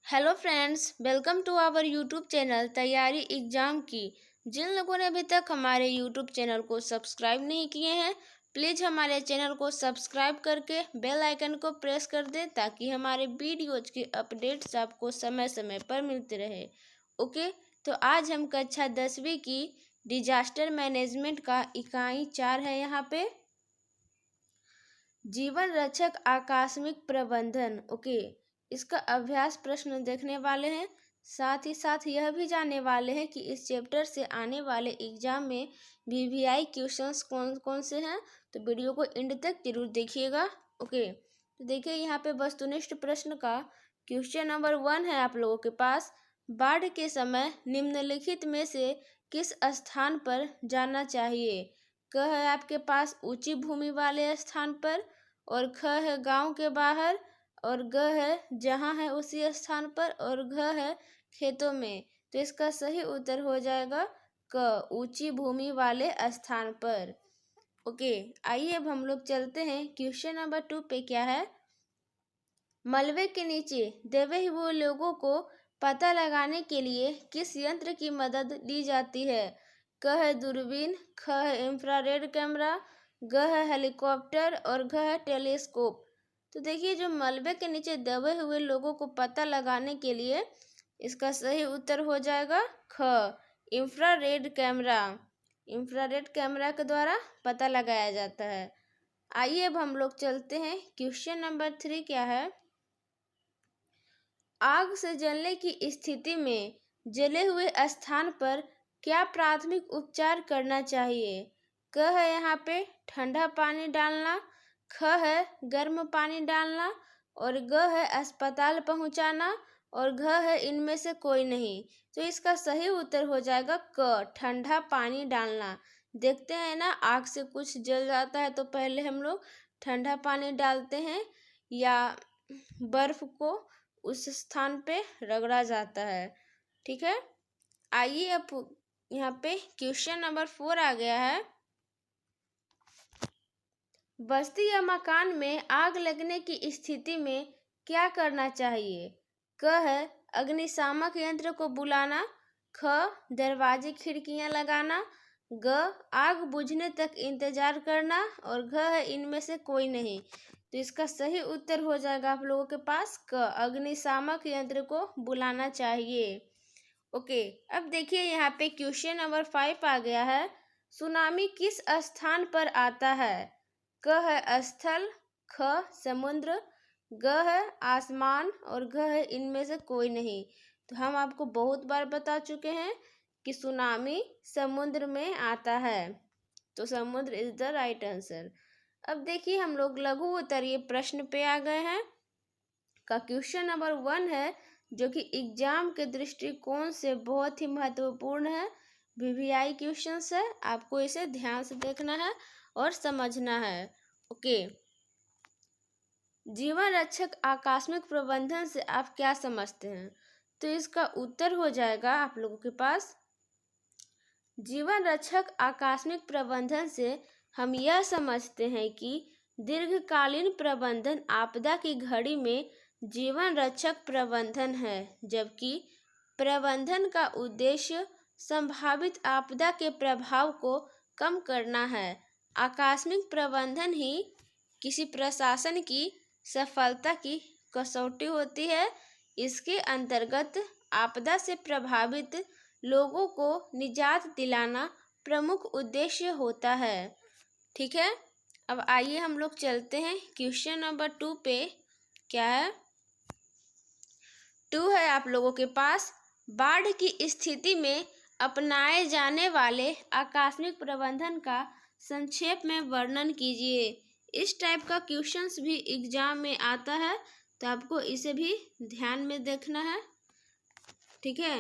Hello friends, welcome to our YouTube channel तैयारी exam की। जिन लोगों ने अभी तक हमारे यूट्यूब चैनल को सब्सक्राइब नहीं किए हैं, प्लीज़ हमारे चैनल को सब्सक्राइब करके बेल आइकन को प्रेस कर दें ताकि हमारे वीडियोज के अपडेट्स आपको समय समय पर मिलते रहे। ओके, तो आज हम कक्षा 10वीं की डिजास्टर मैनेजमेंट का इकाई 4 है यहाँ पे जीवन रक्षक आकस्मिक प्रबंधन। ओके, इसका अभ्यास प्रश्न देखने वाले हैं। साथ ही साथ यह भी जानने वाले हैं कि इस चैप्टर से आने वाले एग्जाम में वीवीआई क्वेश्चंस कौन कौन से हैं, तो वीडियो को एंड तक जरूर देखिएगा। ओके, तो देखिए यहाँ पे वस्तुनिष्ठ प्रश्न का क्वेश्चन नंबर 1 है आप लोगों के पास। बाढ़ के समय निम्नलिखित में से किस स्थान पर जाना चाहिए? क है आपके पास ऊंची भूमि वाले स्थान पर, और ख है गांव के बाहर, और ग है जहां है उसी स्थान पर, और घ है खेतों में। तो इसका सही उत्तर हो जाएगा क, ऊंची भूमि वाले स्थान पर। ओके, आइए अब हम लोग चलते हैं क्वेश्चन नंबर 2 पे। क्या है? मलबे के नीचे दबे हुए लोगों को पता लगाने के लिए किस यंत्र की मदद ली जाती है? क है दूरबीन, ख है इंफ्रारेड कैमरा, ग है हेलीकॉप्टर, और घ है टेलीस्कोप। तो देखिए, जो मलबे के नीचे दबे हुए लोगों को पता लगाने के लिए इसका सही उत्तर हो जाएगा ख, इंफ्रारेड कैमरा। इंफ्रारेड कैमरा के द्वारा पता लगाया जाता है। आइए अब हम लोग चलते हैं क्वेश्चन नंबर 3। क्या है? आग से जलने की स्थिति में जले हुए स्थान पर क्या प्राथमिक उपचार करना चाहिए? क है यहाँ पे ठंडा पानी डालना, ख है गर्म पानी डालना, और ग है अस्पताल पहुंचाना, और घ है इनमें से कोई नहीं। तो इसका सही उत्तर हो जाएगा क, ठंडा पानी डालना। देखते हैं ना, आग से कुछ जल जाता है तो पहले हम लोग ठंडा पानी डालते हैं या बर्फ को उस स्थान पे रगड़ा जाता है। ठीक है, आइए अब यहाँ पे क्वेश्चन नंबर 4 आ गया है। बस्ती या मकान में आग लगने की स्थिति में क्या करना चाहिए? क है अग्निशामक यंत्र को बुलाना, ख दरवाजे खिड़कियां लगाना, ग आग बुझने तक इंतजार करना, और घ है इनमें से कोई नहीं। तो इसका सही उत्तर हो जाएगा आप लोगों के पास क, अग्निशामक यंत्र को बुलाना चाहिए। ओके, अब देखिए यहाँ पे क्वेश्चन नंबर 5 आ गया है। सुनामी किस स्थान पर आता है? क है स्थल, ख समुद्र, ग है आसमान, और घ है इनमें से कोई नहीं। तो हम आपको बहुत बार बता चुके हैं कि सुनामी समुद्र में आता है, तो समुद्र इज द राइट आंसर। अब देखिए हम लोग लघु उत्तरीय प्रश्न पे आ गए हैं। का क्वेश्चन नंबर 1 है जो कि एग्जाम के दृष्टिकोण से बहुत ही महत्वपूर्ण है। वीवीआई क्वेश्चंस है, आपको इसे ध्यान से देखना है और समझना है। ओके, जीवन रक्षक आकस्मिक प्रबंधन से आप क्या समझते हैं? तो इसका उत्तर हो जाएगा आप लोगों के पास, जीवन रक्षक आकस्मिक प्रबंधन से हम यह समझते हैं कि दीर्घकालीन प्रबंधन आपदा की घड़ी में जीवन रक्षक प्रबंधन है, जबकि प्रबंधन का उद्देश्य संभावित आपदा के प्रभाव को कम करना है। आकस्मिक प्रबंधन ही किसी प्रशासन की सफलता की कसौटी होती है। इसके अंतर्गत आपदा से प्रभावित लोगों को निजात दिलाना प्रमुख उद्देश्य होता है। ठीक है, अब आइए हम लोग चलते हैं क्वेश्चन नंबर 2 पे। क्या है? 2 है आप लोगों के पास, बाढ़ की स्थिति में अपनाए जाने वाले आकस्मिक प्रबंधन का संक्षेप में वर्णन कीजिए। इस टाइप का क्वेश्चंस भी एग्जाम में आता है, तो आपको इसे भी ध्यान में देखना है। ठीक है,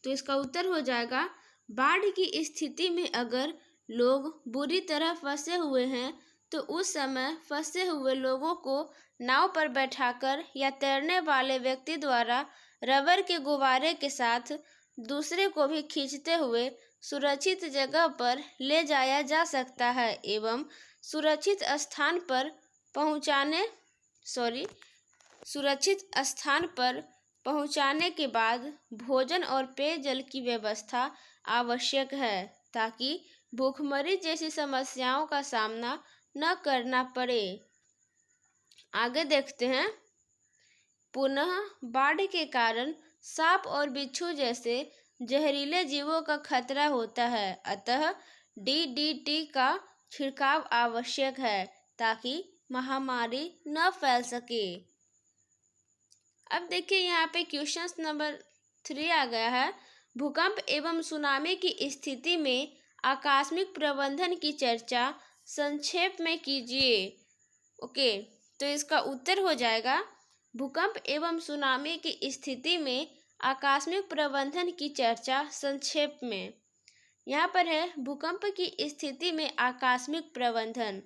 तो इसका उत्तर हो जाएगा, बाढ़ की स्थिति में अगर लोग बुरी तरह फंसे हुए हैं तो उस समय फंसे हुए लोगों को नाव पर बैठाकर या तैरने वाले व्यक्ति द्वारा रबर के गुब्बारे के साथ दूसरे को भी खींचते हुए सुरक्षित जगह पर ले जाया जा सकता है एवं सुरक्षित स्थान पर पहुंचाने के बाद भोजन और पेयजल की व्यवस्था आवश्यक है ताकि भूखमरी जैसी समस्याओं का सामना न करना पड़े। आगे देखते हैं। पुनः बाढ़ के कारण सांप और बिच्छू जैसे जहरीले जीवों का खतरा होता है, अतः डीडीटी का छिड़काव आवश्यक है ताकि महामारी न फैल सके। अब देखिए यहाँ पे क्वेश्चन नंबर 3 आ गया है। भूकंप एवं सुनामी की स्थिति में आकस्मिक प्रबंधन की चर्चा संक्षेप में कीजिए। ओके, तो इसका उत्तर हो जाएगा भूकंप एवं सुनामी की स्थिति में आकस्मिक प्रबंधन की चर्चा संक्षेप में। यहाँ पर है भूकंप की स्थिति में आकस्मिक प्रबंधन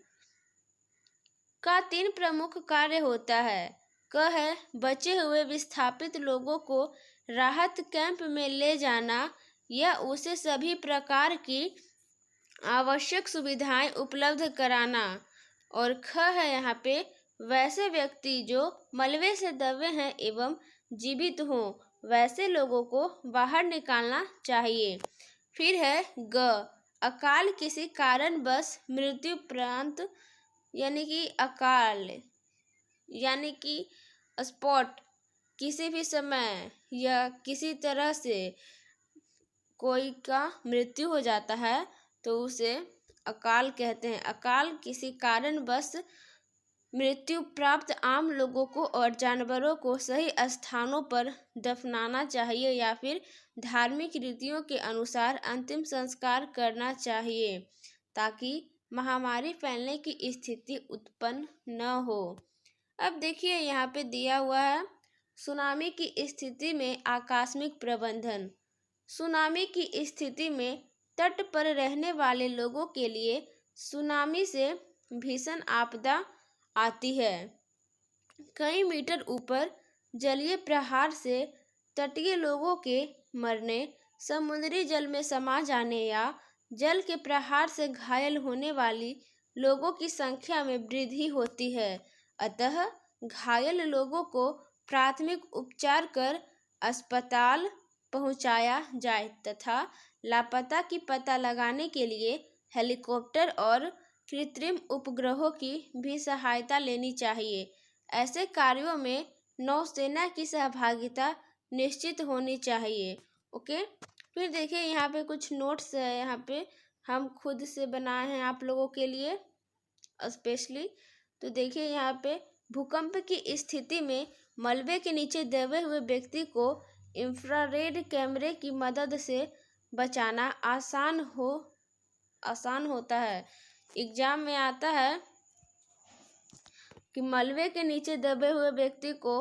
का 3 प्रमुख कार्य होता है। क है बचे हुए विस्थापित लोगों को राहत कैंप में ले जाना या उसे सभी प्रकार की आवश्यक सुविधाएं उपलब्ध कराना, और ख है यहाँ पे वैसे व्यक्ति जो मलबे से दबे हैं एवं जीवित हों वैसे लोगों को बाहर निकालना चाहिए। फिर है ग अकाल किसी कारणवश मृत्यु प्रांत यानी कि अकाल यानी कि स्पॉट किसी भी समय या किसी तरह से कोई का मृत्यु हो जाता है तो उसे अकाल कहते हैं। अकाल किसी कारणवश मृत्यु प्राप्त आम लोगों को और जानवरों को सही स्थानों पर दफनाना चाहिए या फिर धार्मिक रीतियों के अनुसार अंतिम संस्कार करना चाहिए ताकि महामारी फैलने की स्थिति उत्पन्न न हो। अब देखिए यहाँ पे दिया हुआ है सुनामी की स्थिति में आकस्मिक प्रबंधन। सुनामी की स्थिति में तट पर रहने वाले लोगों के लिए सुनामी से भीषण आपदा आती है। कई मीटर ऊपर जलीय प्रहार से तटीय लोगों के मरने, समुद्री जल में समा जाने या जल के प्रहार से घायल होने वाली लोगों की संख्या में वृद्धि होती है। अतः घायल लोगों को प्राथमिक उपचार कर अस्पताल पहुंचाया जाए तथा लापता की पता लगाने के लिए हेलीकॉप्टर और कृत्रिम उपग्रहों की भी सहायता लेनी चाहिए। ऐसे कार्यों में नौसेना की सहभागिता निश्चित होनी चाहिए। ओके, फिर देखिए यहाँ पे कुछ नोट्स है, यहाँ पे हम खुद से बनाए हैं आप लोगों के लिए स्पेशली। तो देखिए यहाँ पे भूकंप की स्थिति में मलबे के नीचे दबे हुए व्यक्ति को इंफ्रारेड कैमरे की मदद से बचाना आसान होता है। एग्जाम में आता है कि मलबे के नीचे दबे हुए व्यक्ति को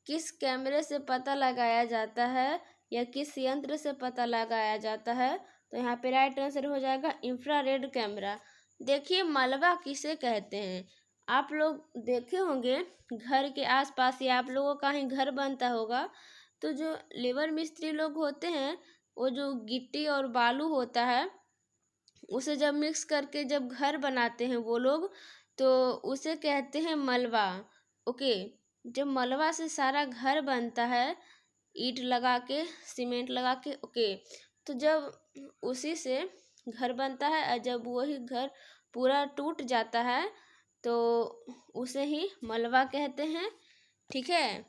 किस कैमरे से पता लगाया जाता है या किस यंत्र से पता लगाया जाता है, तो यहाँ पे राइट आंसर हो जाएगा इंफ्रारेड कैमरा। देखिए मलबा किसे कहते हैं, आप लोग देखे होंगे घर के आसपास या आप लोगों का ही घर बनता होगा तो जो लेबर मिस्त्री लोग होते हैं वो जो गिट्टी और बालू होता है उसे जब मिक्स करके जब घर बनाते हैं वो लोग तो उसे कहते हैं मलबा। ओके, जब मलबा से सारा घर बनता है ईंट लगा के सीमेंट लगा के, ओके, तो जब उसी से घर बनता है और जब वही घर पूरा टूट जाता है तो उसे ही मलबा कहते हैं। ठीक है,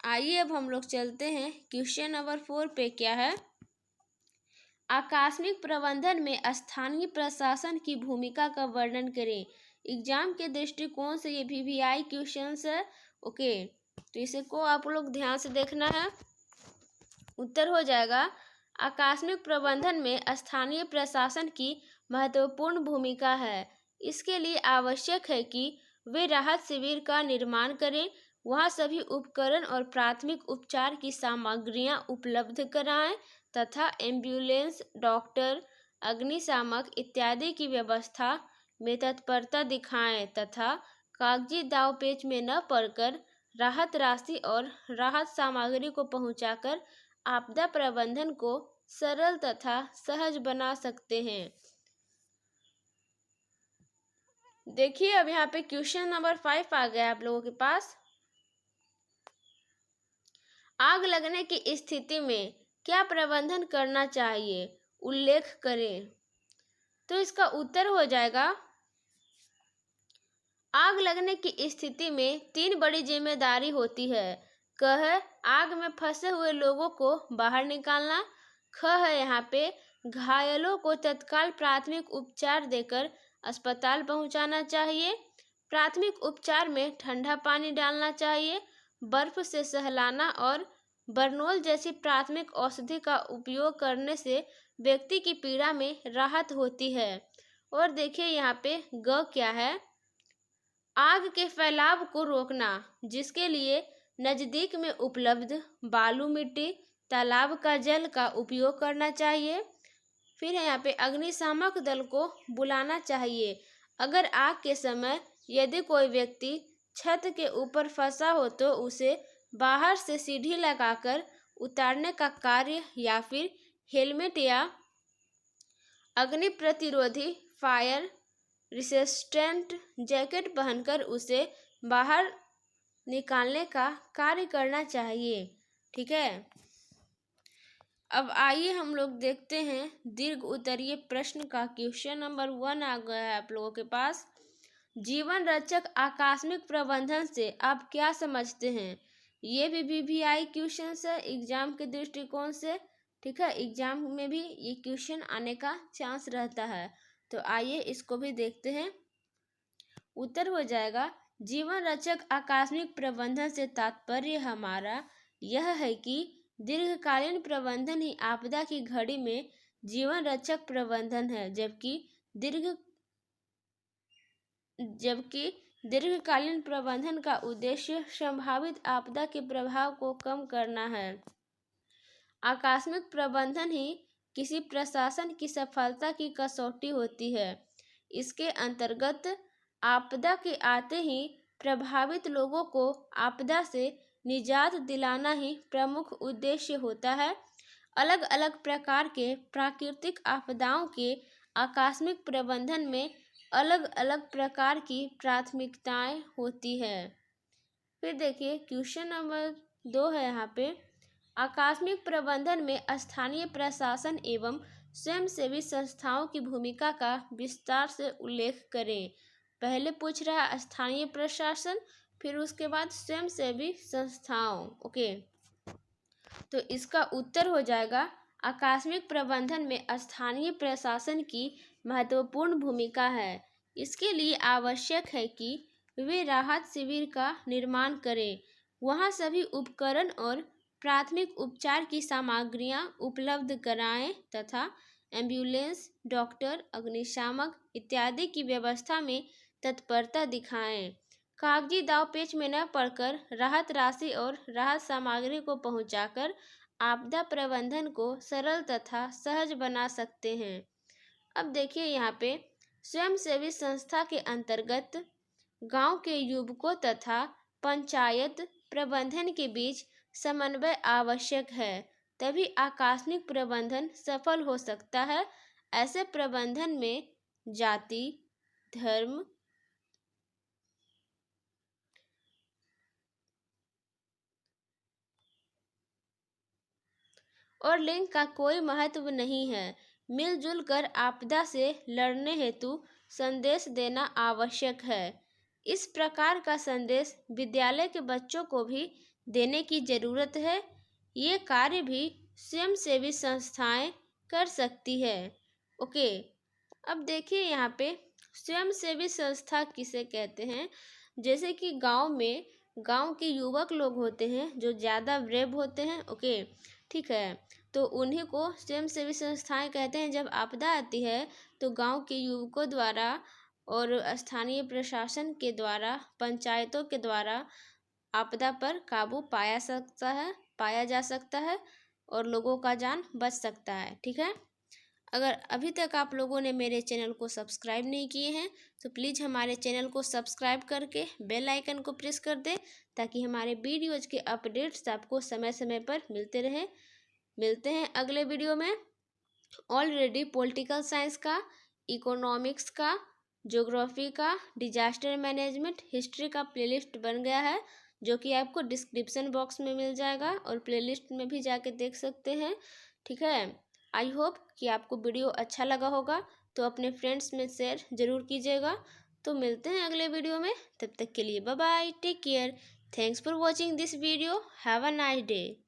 आइए अब हम लोग चलते हैं क्वेश्चन नंबर 4 पे। क्या है, आकस्मिक प्रबंधन में स्थानीय प्रशासन की भूमिका का वर्णन करें। एग्जाम के दृष्टिकोण से ये VVI क्वेश्चंस है। ओके, तो इसे को आप लोग ध्यान से देखना है। उत्तर हो जाएगा आकस्मिक प्रबंधन में स्थानीय प्रशासन की महत्वपूर्ण भूमिका है। इसके लिए आवश्यक है कि वे राहत शिविर का निर्माण करें, वहां सभी उपकरण और प्राथमिक उपचार की सामग्रियां उपलब्ध कराएं तथा एम्बुलेंस, डॉक्टर, अग्निशामक इत्यादि की व्यवस्था में तत्परता दिखाएं तथा कागजी दावपेच में न पड़कर राहत राशि और राहत सामग्री को पहुंचाकर आपदा प्रबंधन को सरल तथा सहज बना सकते हैं। देखिए अब यहाँ पे क्वेश्चन नंबर 5 आ गया आप लोगों के पास। आग लगने की स्थिति में क्या प्रबंधन करना चाहिए, उल्लेख करें। तो इसका उत्तर हो जाएगा, आग लगने की स्थिति में 3 बड़ी जिम्मेदारी होती है। क है आग में फंसे हुए लोगों को बाहर निकालना। ख है यहाँ पे घायलों को तत्काल प्राथमिक उपचार देकर अस्पताल पहुंचाना चाहिए। प्राथमिक उपचार में ठंडा पानी डालना चाहिए। बर्फ से सहलाना और बर्नोल जैसी प्राथमिक औषधि का उपयोग करने से व्यक्ति की पीड़ा में राहत होती है। और देखिए यहाँ पे ग क्या है, आग के फैलाव को रोकना, जिसके लिए नज़दीक में उपलब्ध बालू मिट्टी तालाब का जल का उपयोग करना चाहिए। फिर है यहाँ पे अग्निशामक दल को बुलाना चाहिए। अगर आग के समय यदि कोई व्यक्ति छत के ऊपर फंसा हो तो उसे बाहर से सीढ़ी लगाकर उतारने का कार्य या फिर हेलमेट या अग्नि प्रतिरोधी फायर रेसिस्टेंट जैकेट पहनकर उसे बाहर निकालने का कार्य करना चाहिए। ठीक है, अब आइए हम लोग देखते हैं दीर्घ उत्तरीय प्रश्न का क्वेश्चन नंबर 1 आ गया है आप लोगों के पास। जीवन रक्षक आकस्मिक प्रबंधन से आप क्या समझते हैं। ये भी VVI क्वेश्चन है एग्जाम के दृष्टिकोण से। ठीक है, एग्जाम में भी ये क्वेश्चन आने का चांस रहता है, तो आइए इसको भी देखते हैं। उत्तर हो जाएगा, जीवन रक्षक आकस्मिक प्रबंधन से तात्पर्य हमारा यह है कि दीर्घकालीन प्रबंधन ही आपदा की घड़ी में जीवन रक्षक प्रबंधन है, जबकि दीर्घकालीन प्रबंधन का उद्देश्य संभावित आपदा के प्रभाव को कम करना है। आकस्मिक प्रबंधन ही किसी प्रशासन की सफलता की कसौटी होती है। इसके अंतर्गत आपदा के आते ही प्रभावित लोगों को आपदा से निजात दिलाना ही प्रमुख उद्देश्य होता है। अलग अलग प्रकार के प्राकृतिक आपदाओं के आकस्मिक प्रबंधन में अलग अलग प्रकार की प्राथमिकताएं होती है। फिर देखिए क्वेश्चन नंबर 2 है यहाँ पे, आकस्मिक प्रबंधन में स्थानीय प्रशासन एवं स्वयंसेवी संस्थाओं की भूमिका का विस्तार से उल्लेख करें। पहले पूछ रहा है स्थानीय प्रशासन, फिर उसके बाद स्वयंसेवी संस्थाओं। ओके, तो इसका उत्तर हो जाएगा, आकस्मिक प्रबंधन में स्थानीय प्रशासन की महत्वपूर्ण भूमिका है। इसके लिए आवश्यक है कि वे राहत शिविर का निर्माण करें, वहां सभी उपकरण और प्राथमिक उपचार की सामग्रियां उपलब्ध कराएं तथा एम्बुलेंस, डॉक्टर, अग्निशामक इत्यादि की व्यवस्था में तत्परता दिखाएं। कागजी दाव पेच में न पड़कर राहत राशि और राहत सामग्री को पहुंचाकर आपदा प्रबंधन को सरल तथा सहज बना सकते हैं। अब देखिए यहाँ पे स्वयंसेवी संस्था के अंतर्गत गांव के युवकों तथा पंचायत प्रबंधन के बीच समन्वय आवश्यक है, तभी आकस्मिक प्रबंधन सफल हो सकता है। ऐसे प्रबंधन में जाति, धर्म और लिंग का कोई महत्व नहीं है। मिलजुल कर आपदा से लड़ने हेतु संदेश देना आवश्यक है। इस प्रकार का संदेश विद्यालय के बच्चों को भी देने की जरूरत है। ये कार्य भी स्वयंसेवी संस्थाएं कर सकती है। ओके, अब देखिए यहाँ पे स्वयंसेवी संस्था किसे कहते हैं। जैसे कि गांव के युवक लोग होते हैं जो ज़्यादा ब्रेव होते हैं। ओके, ठीक है, तो उन्हीं को स्वयंसेवी संस्थाएं कहते हैं। जब आपदा आती है तो गांव के युवकों द्वारा और स्थानीय प्रशासन के द्वारा, पंचायतों के द्वारा आपदा पर काबू पाया जा सकता है और लोगों का जान बच सकता है। ठीक है, अगर अभी तक आप लोगों ने मेरे चैनल को सब्सक्राइब नहीं किए हैं तो प्लीज़ हमारे चैनल को सब्सक्राइब करके बेल आइकन को प्रेस कर दें, ताकि हमारे वीडियोज़ के अपडेट्स आपको समय समय पर मिलते रहे। मिलते हैं अगले वीडियो में। ऑलरेडी पॉलिटिकल साइंस का, इकोनॉमिक्स का, ज्योग्राफी का, डिजास्टर मैनेजमेंट, हिस्ट्री का प्लेलिस्ट बन गया है, जो कि आपको डिस्क्रिप्शन बॉक्स में मिल जाएगा और प्लेलिस्ट में भी जाके देख सकते हैं। ठीक है, आई होप कि आपको वीडियो अच्छा लगा होगा, तो अपने फ्रेंड्स में शेयर ज़रूर कीजिएगा। तो मिलते हैं अगले वीडियो में, तब तक के लिए bye bye, take care, thanks for watching this video, have a nice day.